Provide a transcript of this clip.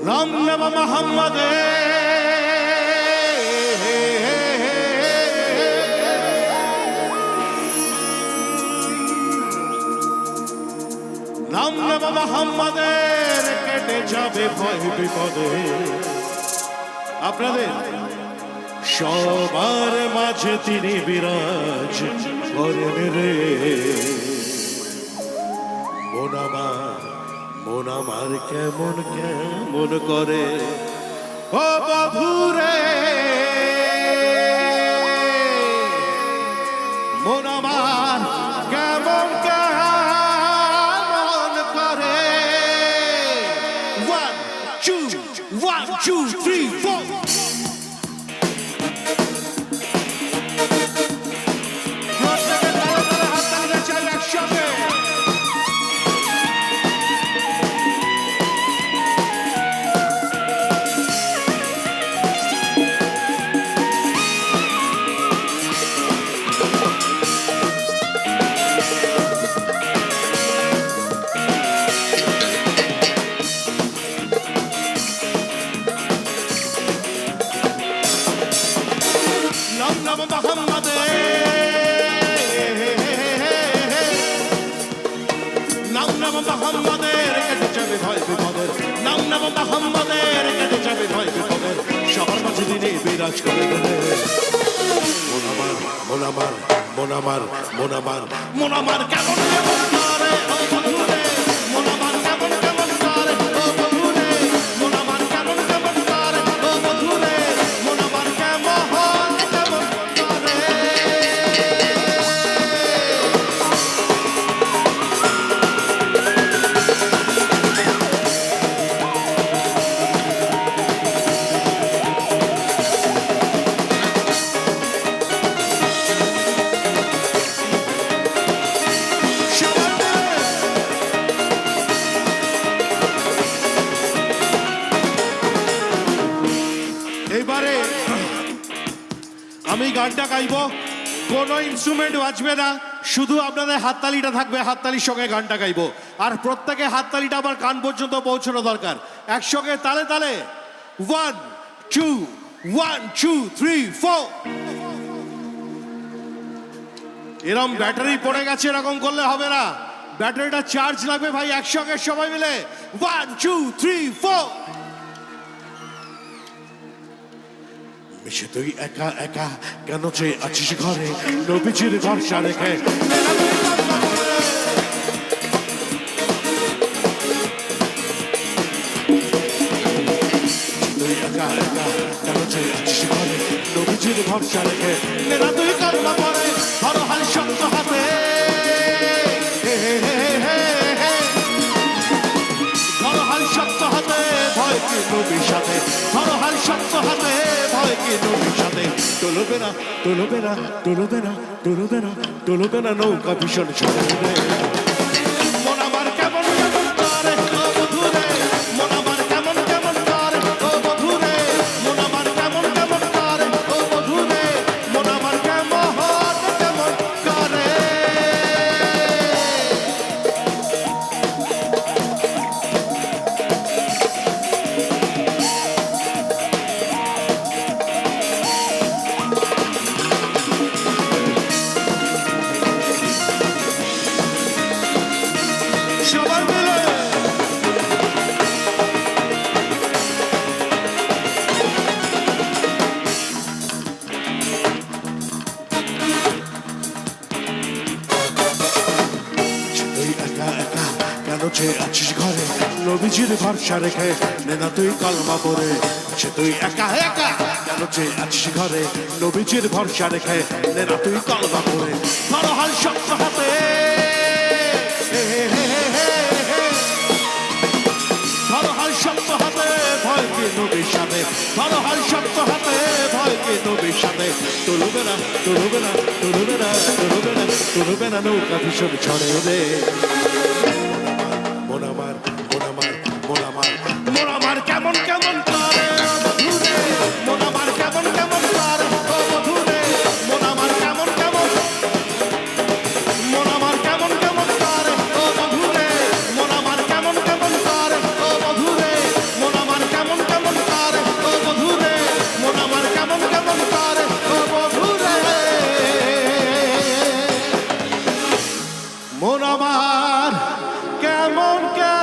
রাম নাম মোহাম্মদে নাম নাম মোহাম্মদের কেটে যাবে ভয় বিপদে। আপনাদের সবার মাঝে তিনি বিরাজ করেন রে। মন আমার কেমন কেমন করে ও বধুরে, মন আমার কেমন কেমন করে। 1 2 3 4 মোহাম্মদের কেটে যাবে ভয় বিপদের। নাম নাম মোহাম্মদের কেটে যাবে ভয় বিপদের। সবার মাঝে তিনি বিরাজ করে দেবে। মন আমার মন আমার মন আমার মন আমার মন আমার কেমন কেমন করে ও বধুরে, মন আমার কেমন কেমন করে ও বধুরে, মন আমার কেমন কেমন করে ও বধুরে, মন আমার কেমন কেমন করে। এবারে আমি গানটা গাইব, কোনো ইনস্ট্রুমেন্ট বাজবে না, শুধু আপনাদের হাততালিটা থাকবে, হাততালির সঙ্গে গানটা গাইব। আর প্রত্যেকে হাততালিটা আমার কান পর্যন্ত পৌঁছানো দরকার। একসঙ্গে তালে তালে 1 2 1 2 3 4। এরকম ব্যাটারি পড়ে গেছে, এরকম করলে হবে না, ব্যাটারিটা চার্জ লাগবে ভাই। একসঙ্গে সবাই মিলে 1 2 3 4। মিশে তুই একা একা কেন চেয়ে আছিস ঘরে, নবীজির ভরসা রেখে। তুই একা একা কেন চেয়ে আছিস ঘরে, নবীজির ভরসা রেখে। নেনা তুই কান্না পড়ে ধরো হাল শক্ত হাতে, ধরো হাল শক্ত হাতে ভয় কি নবীর সাথে, ধরো হাল শক্ত হাতে ভয় কি নবীর সাথে। টলবে না টলবে না টলবে না টলবে না টলবে না নৌকা ভীষণ চলে। মন আমার কেমন কেমন করে ও বধুরে, মন আমার কেমন কেমন করে ও বধুরে, মন আমার কেমন কেমন করে ও বধুরে, মন আমার কেমন কেমন করে। সবাই মিলে তুই একা একা কেন চেয়ে আছিস ঘরে, নবীজির ভরসা রেখে। নেনা তুই কলমা পড়ে সে তুই একা একা কেন চেয়ে আছিস ঘরে, নবীজির ভরসা রেখে। নেনা তুই কলমা পড়ে ধরো হাল শক্ত হাতে, ধরো হাল শক্ত হাতে ভয় কি নবীর সাথে, ধরো হাল শক্ত হাতে ভয় কি নবীর সাথে। টলবে না টলবে না টলবে না টলবে না টলবে না নৌকা ভীষণ ছড়ে রে। মন আমার মন আমার মন আমার মন আমার কেমন কেমন করে ও বধুরে, মন আমার কেমন কেমন করে ও বধুরে, মন আমার কেমন কেমন, মন আমার কেমন কেমন করে ও বধুরে, মন আমার কেমন কেমন করে ও বধুরে, মন আমার আমার কেমন কেমন